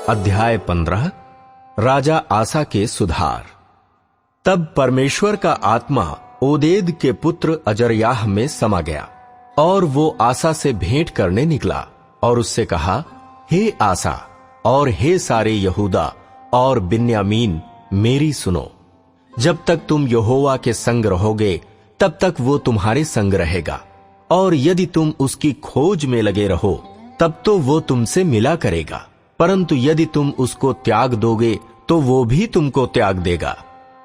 अध्याय 15 राजा आसा के सुधार। तब परमेश्वर का आत्मा ओदेद के पुत्र अजर्याह में समा गया और वो आसा से भेंट करने निकला और उससे कहा, हे आसा और हे सारे यहूदा और बिन्यामीन, मेरी सुनो। जब तक तुम यहोवा के संग रहोगे तब तक वो तुम्हारे संग रहेगा, और यदि तुम उसकी खोज में लगे रहो तब तो वो तुमसे मिला करेगा, परंतु यदि तुम उसको त्याग दोगे तो वो भी तुमको त्याग देगा।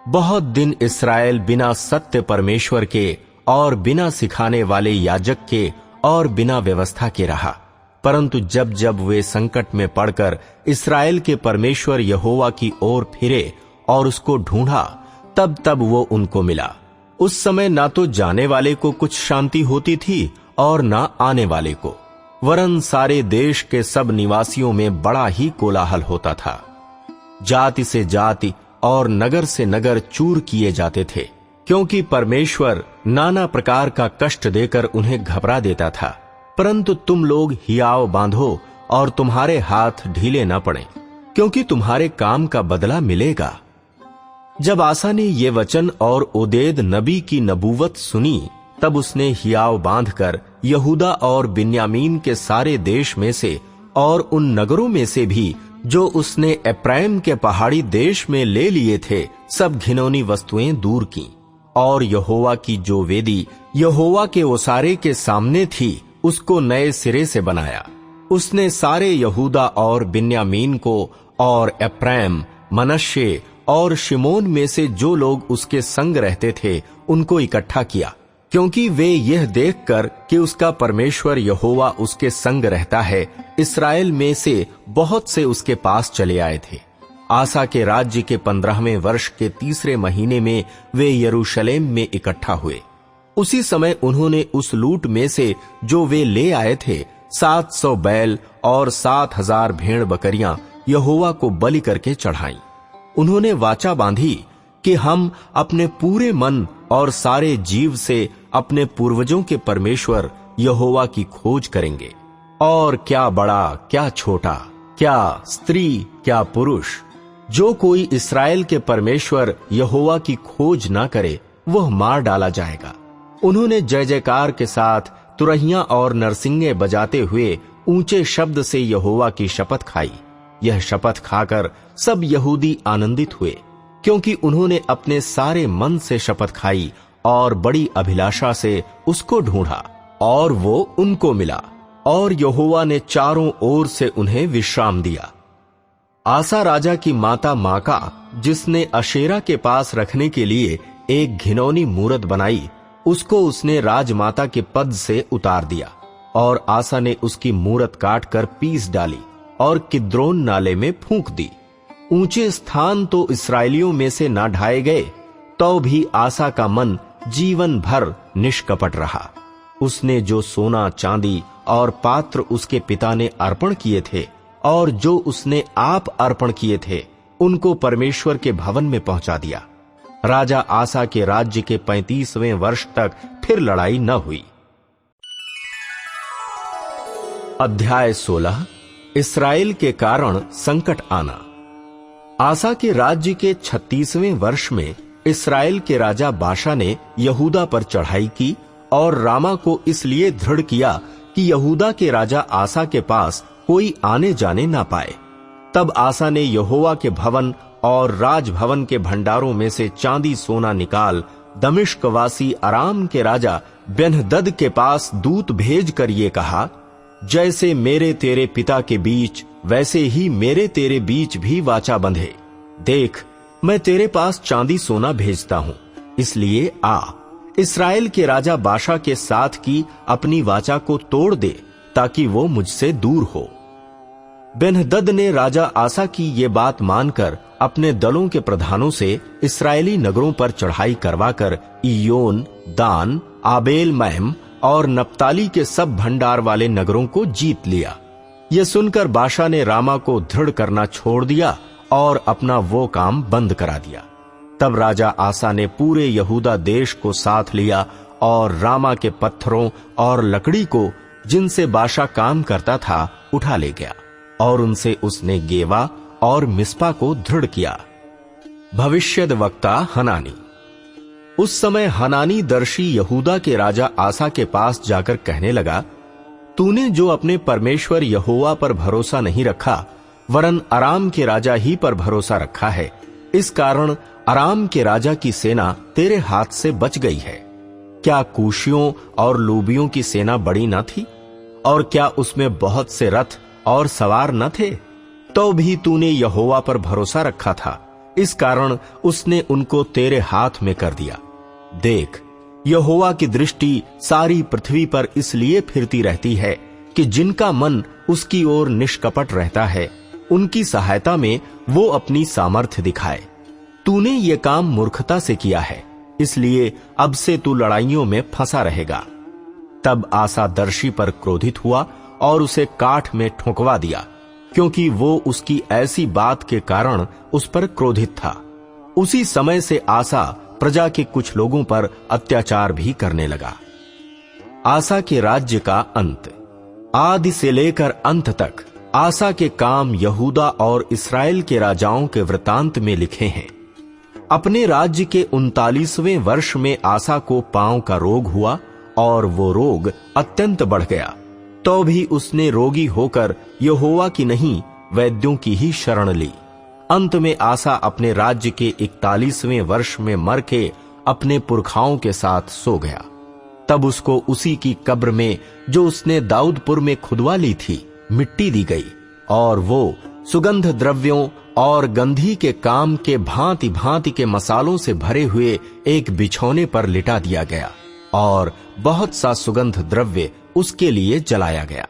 बहुत दिन इस्राएल बिना सत्य परमेश्वर के और बिना सिखाने वाले याजक के और बिना व्यवस्था के रहा, परंतु जब जब वे संकट में पड़कर इस्राएल के परमेश्वर यहोवा की ओर फिरे और उसको ढूंढा, तब तब वो उनको मिला। उस समय ना तो जाने वाले को कुछ शांति होती थी और ना आने वाले को, वरन सारे देश के सब निवासियों में बड़ा ही कोलाहल होता था। जाति से जाति और नगर से नगर चूर किए जाते थे, क्योंकि परमेश्वर नाना प्रकार का कष्ट देकर उन्हें घबरा देता था। परंतु तुम लोग हियाव बांधो और तुम्हारे हाथ ढीले न पड़े, क्योंकि तुम्हारे काम का बदला मिलेगा। जब आसा ने ये वचन और ओदेद नबी की नबूवत सुनी, तब उसने हियाव बांधकर यहूदा और बिन्यामीन के सारे देश में से और उन नगरों में से भी जो उसने एप्रैम के पहाड़ी देश में ले लिए थे, सब घिनौनी वस्तुएं दूर की, और यहोवा की जो वेदी यहोवा के ओसारे के सामने थी, उसको नए सिरे से बनाया। उसने सारे यहूदा और बिन्यामीन को और एप्रैम, मनश्शे और शिमोन में से जो लोग उसके संग रहते थे, उनको इकट्ठा किया, क्योंकि वे यह देखकर कि उसका परमेश्वर यहोवा उसके संग रहता है, इस्राएल में से बहुत से उसके पास चले आए थे। आसा के राज्य के 15वें वर्ष के 3 महीने में वे यरूशलेम में इकट्ठा हुए। उसी समय उन्होंने उस लूट में से जो वे ले आए थे 700 बैल और 7000 भेड़ बकरियां यहोवा को बलि करके चढ़ाई। उन्होंने वाचा बांधी कि हम अपने पूरे मन और सारे जीव से अपने पूर्वजों के परमेश्वर यहोवा की खोज करेंगे, और क्या बड़ा क्या छोटा, क्या स्त्री क्या पुरुष, जो कोई इस्राएल के परमेश्वर यहोवा की खोज ना करे वह मार डाला जाएगा। उन्होंने जय जयकार के साथ तुरहियां और नरसिंगे बजाते हुए ऊंचे शब्द से यहोवा की शपथ खाई। यह शपथ खाकर सब यहूदी आनंदित हुए, क्योंकि उन्होंने अपने सारे मन से शपथ खाई और बड़ी अभिलाषा से उसको ढूंढा, और वो उनको मिला, और यहोवा ने चारों ओर से उन्हें विश्राम दिया। आसा राजा की माता माका, जिसने अशेरा के पास रखने के लिए एक घिनौनी मूरत बनाई, उसको उसने राजमाता के पद से उतार दिया, और आसा ने उसकी मूरत काटकर पीस डाली और किद्रोन नाले में फूंक दी। ऊंचे स्थान तो इस्राएलियों में से ना ढाए गए, तो भी आसा का मन जीवन भर निष्कपट रहा। उसने जो सोना चांदी और पात्र उसके पिता ने अर्पण किए थे और जो उसने आप अर्पण किए थे, उनको परमेश्वर के भवन में पहुंचा दिया। राजा आसा के राज्य के 35वें वर्ष तक फिर लड़ाई न हुई। अध्याय 16 इस्राएल के कारण संकट आना। आसा के राज्य के 36वें वर्ष में इस्राएल के राजा बाशा ने यहूदा पर चढ़ाई की और रामा को इसलिए दृढ़ किया कि यहूदा के राजा आसा के पास कोई आने जाने ना पाए। तब आसा ने यहोवा के भवन और राजभवन के भंडारों में से चांदी सोना निकाल दमिश्कवासी अराम के राजा बेन्हदद के पास दूत भेज कर ये कहा, जैसे मेरे तेरे पिता के बीच वैसे ही मेरे तेरे बीच भी वाचा बंधे। देख, मैं तेरे पास चांदी सोना भेजता हूं, इसलिए आ, इस्राएल के राजा बाशा के साथ की अपनी वाचा को तोड़ दे, ताकि वो मुझसे दूर हो। बेन्हदद ने राजा आसा की ये बात मानकर अपने दलों के प्रधानों से इस्राएली नगरों पर चढ़ाई करवाकर इयोन, दान, आबेल महम और नप्ताली के सब भंडार वाले नगरों को जीत लिया। यह सुनकर बाशा ने रामा को दृढ़ करना छोड़ दिया और अपना वो काम बंद करा दिया। तब राजा आसा ने पूरे यहूदा देश को साथ लिया और रामा के पत्थरों और लकड़ी को, जिनसे बाशा काम करता था, उठा ले गया। और उनसे उसने गेवा और मिस्पा को दृढ़ किया। भविष्यद वक्ता हनानी। उस समय हनानी दर्शी यहूदा के राजा आसा के पास जाकर कहने लगा, तूने जो अपने परमेश्वर यहोवा पर भरोसा नहीं रखा, वरन अराम के राजा ही पर भरोसा रखा है, इस कारण अराम के राजा की सेना तेरे हाथ से बच गई है। क्या कूशियों और लूबियों की सेना बड़ी न थी? और क्या उसमें बहुत से रथ और सवार न थे? तो भी तूने यहोवा पर भरोसा रखा था, इस कारण उसने उनको तेरे हाथ में कर दिया। देख, यहोवा की दृष्टि सारी पृथ्वी पर इसलिए फिरती रहती है कि जिनका मन उसकी ओर निष्कपट रहता है, उनकी सहायता में वो अपनी सामर्थ्य दिखाए। तूने ये काम मूर्खता से किया है, इसलिए अब से तू लड़ाइयों में फंसा रहेगा। तब आसा दर्शी पर क्रोधित हुआ और उसे काठ में ठोंकवा दिया, क्योंकि वो उसकी ऐसी बात के कारण उस पर क्रोधित था। उसी समय से आसा प्रजा के कुछ लोगों पर अत्याचार भी करने लगा। आसा के राज्य का अंत। आदि से लेकर अंत तक आसा के काम यहूदा और इस्राएल के राजाओं के वृतांत में लिखे हैं। अपने राज्य के 39वें वर्ष में आसा को पांव का रोग हुआ और वो रोग अत्यंत बढ़ गया। तो भी उसने रोगी होकर यहोवा की नहीं, वैद्यों की ही शरण ली। अंत में आसा अपने राज्य के 41वें वर्ष में मर के अपने पुरखाओं के साथ सो गया। तब उसको उसी की कब्र में, जो उसने दाऊदपुर में खुदवा ली थी, मिट्टी दी गई और वो सुगंध द्रव्यों और गंधी के काम के भांति भांति के मसालों से भरे हुए एक बिछौने पर लिटा दिया गया और बहुत सा सुगंध द्रव्य उसके लिए जलाया गया।